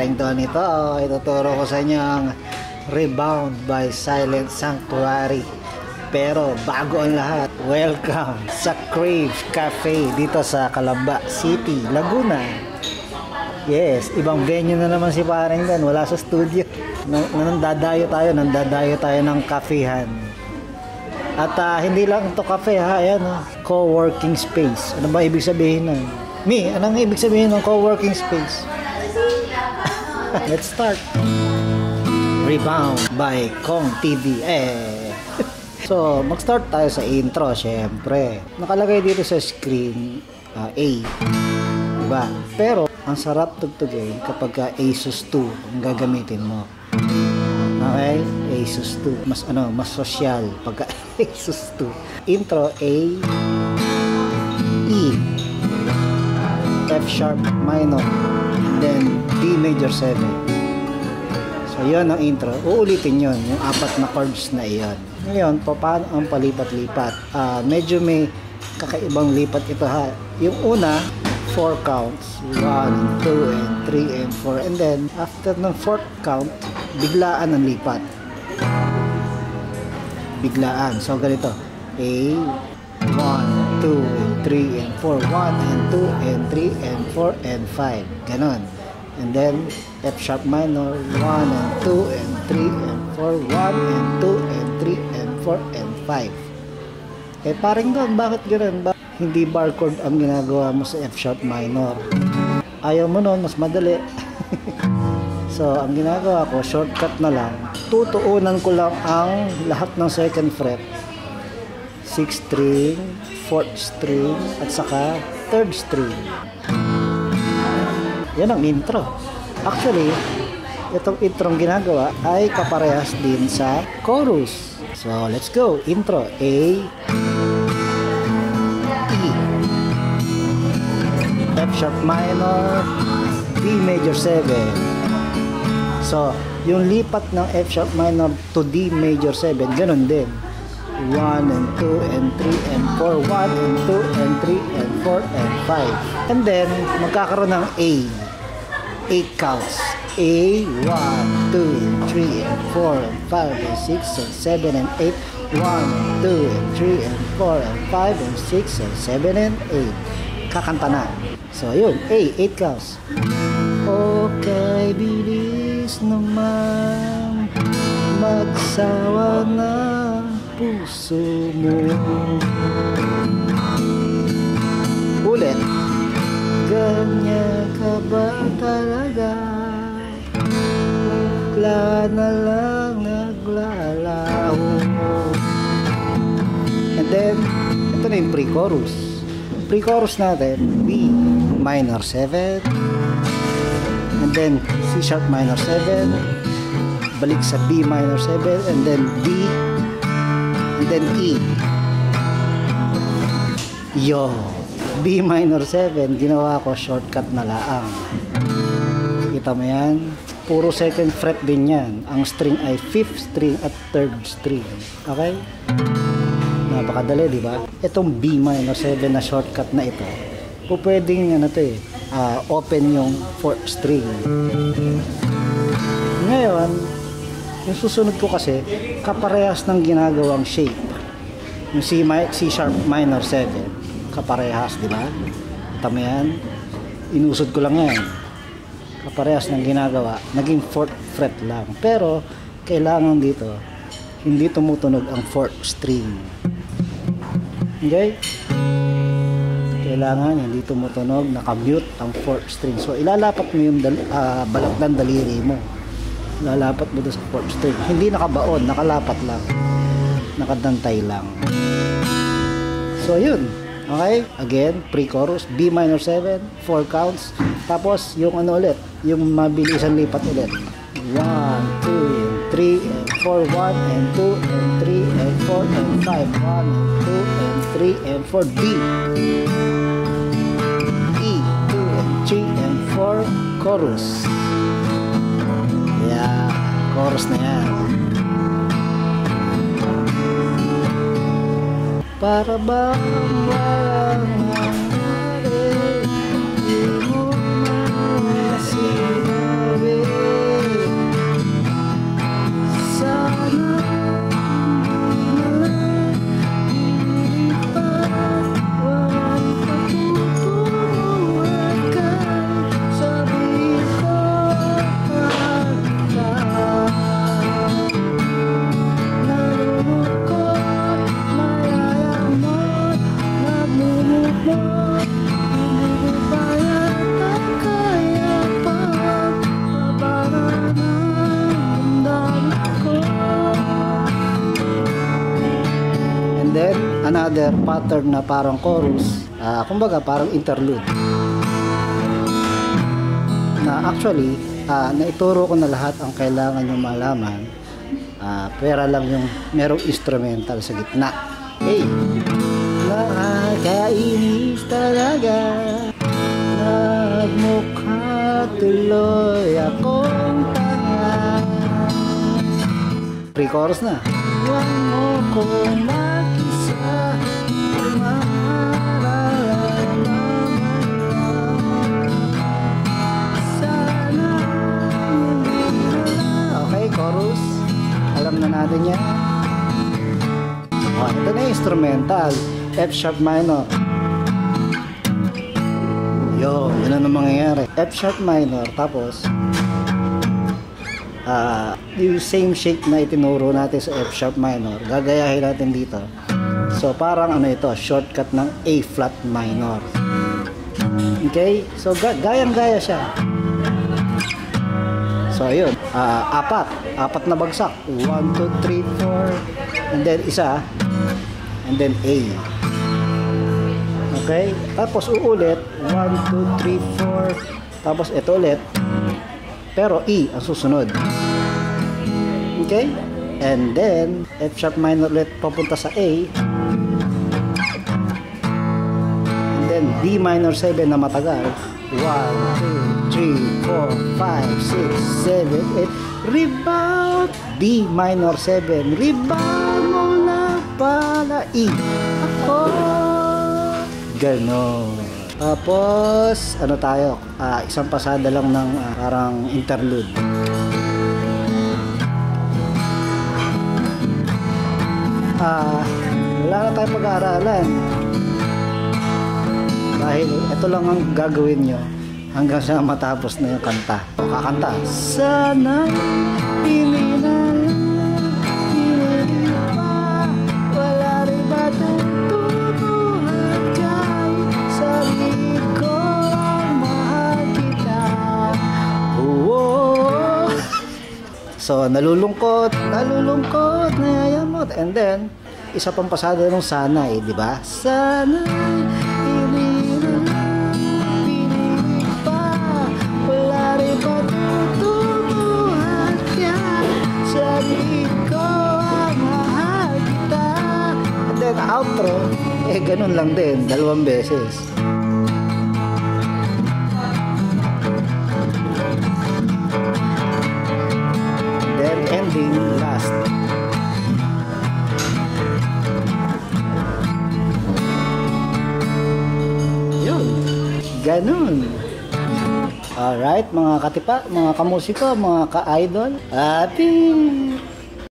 paring Don ito. Ituturo ko sa inyo ang Rebound by Silent Sanctuary. Pero bago ang lahat, welcome sa Crave Cafe dito sa Calamba City, Laguna. Yes, ibang venue na naman si paring Don, wala sa studio. Nandadayo tayo ng kafehan. At hindi lang to cafe ha, ayan, co-working space. Ano ba ibig sabihin nun? Anong ibig sabihin ng co-working space? Let's start. Rebound by Kong TV. So, mag-start tayo sa intro, syempre. Nakalagay dito sa screen A. Diba? Pero, ang sarap tugtugin kapag Asus 2 ang gagamitin mo. Okay? Asus 2. Mas social pagka Asus 2. Intro A, E, F sharp minor, then D major 7. So yun ang intro. Uulitin yun, yung apat na chords na iyon. Ngayon, paano ang palipat-lipat? Medyo may kakaibang lipat ito ha. Yung una, 4 counts, 1, 2, and 3, and 4, and then after ng 4th count, biglaan ang lipat. Biglaan. So ganito, A, 1, 2, and 3, and 4, 1, and 2, and 3, and 4, and 5. Ganon. And then, F sharp minor, 1, and 2, and 3, and 4, 1, and 2, and 3, and 4, and 5. Paring Don, bakit ganon? Hindi bar chord ang ginagawa mo sa F sharp minor. Ayaw mo nun, mas madali. So, ang ginagawa ko, shortcut na lang. Tutuunan ko lang ang lahat ng 2nd fret. 6th string, 4th string, at saka 3rd string. Yan ang intro. Actually, itong intro ang ginagawa ay kaparehas din sa chorus. So, let's go. Intro. A, E, F sharp minor, D major 7. So, yung lipat ng F sharp minor to D major 7, ganun din. 1 and 2 and 3 and 4, 1 and 2 and 3 and 4 and 5. And then, magkakaroon ng A. 8 counts. A, 1, 2, 3, and 4, and 5, and 6, and 7, and 8. 1, 2, and 3, and 4, and 5, and 6, and 7, and 8. Kakanta na. So, yun. A, 8 counts. Okay, bilis naman magsawa na puso mo. Ulit. Ganyan ka ba talaga? Bigla na lang naglalaho. And then, ito na yung pre-chorus. Pre-chorus natin, B minor 7, and then C sharp minor 7, balik sa B minor 7, and then D, and then E. Yo, B minor 7, ginawa ko shortcut na laang. Kita mo yan? Puro 2nd fret din yan. Ang string ay 5th string at 3rd string. Okay? Napakadali, di ba? Itong B minor 7 na shortcut na ito, pwedeng open yung 4th string. Ngayon, yung susunod ko kasi, kaparehas ng ginagawang shape. Yung C sharp minor 7, kaparehas, di ba? Tama yan. Inusod ko lang yan. Kaparehas ng ginagawa. Naging 4th fret lang. Pero, kailangan dito, hindi tumutunog ang 4th string. Okay? Kailangan hindi tumutunog, nakamute ang 4th string. So, ilalapat mo yung balat ng daliri mo. Ilalapat mo doon sa 4th string. Hindi nakabaon, nakalapat lang. Nakadantay lang. So, yun. Okay? Again, pre-chorus, B minor 7, 4 counts. Tapos, yung ulit, yung mabilisan lipat ulit. 1, 2, and 3, and 4, 1, and 2, and 3, and 4, and 5. 1, and 2, and 3, and 4, D. E, 2, and 3, and 4, chorus. Yeah, chorus na yan. Para bang walang nangyari, di mo man sinabi. another pattern na parang chorus, kumbaga parang interlude. Na actually, naituro ko na lahat ang kailangan nyo malaman. Pera lang yung merong instrumental sa gitna. Okay. Nakakainis talaga, nagmukha tuloy akong tanga. Pre-chorus na. Huwag mo kong makisa, sana hindi na lang. Okay, chorus. Alam na natin yan. Ito na yung instrumental. F sharp minor. Yun ang mangyayari. F sharp minor. Tapos yung same shape na itinuro natin sa F sharp minor, gagayahin natin dito. So parang ano ito, shortcut ng A flat minor. Okay? So gayang-gaya siya. So ayun, apat na bagsak. 1, 2, 3, 4, and then isa, and then A. Okay? Tapos uulit, 1, 2, 3, 4, tapos ito ulit, pero E ang susunod. Okay? And then F sharp minor ulit papunta sa A, and then D minor 7 na matagal. 1, 2, 3, 4, 5, 6, 7, 8, rebound, D minor 7, rebound mo na pala E. Ako. Ganon. Tapos, ano tayo? Isang pasada lang ng parang interlude. Wala na tayong pag-aaralan. Dahil ito lang ang gagawin nyo hanggang sa matapos na yung kanta. O kakanta. Sana hindi na wala rin ba tutubuhan dyan sa ko ang mahal kita. Oh. So nalulungkot nayayamot, and then isa pang pasada ng sana di ba? Sana outro, ganun lang din, 2 beses. Then ending last. Yun, ganun. Alright, mga katipa, mga kamusiko, mga ka-idol, ating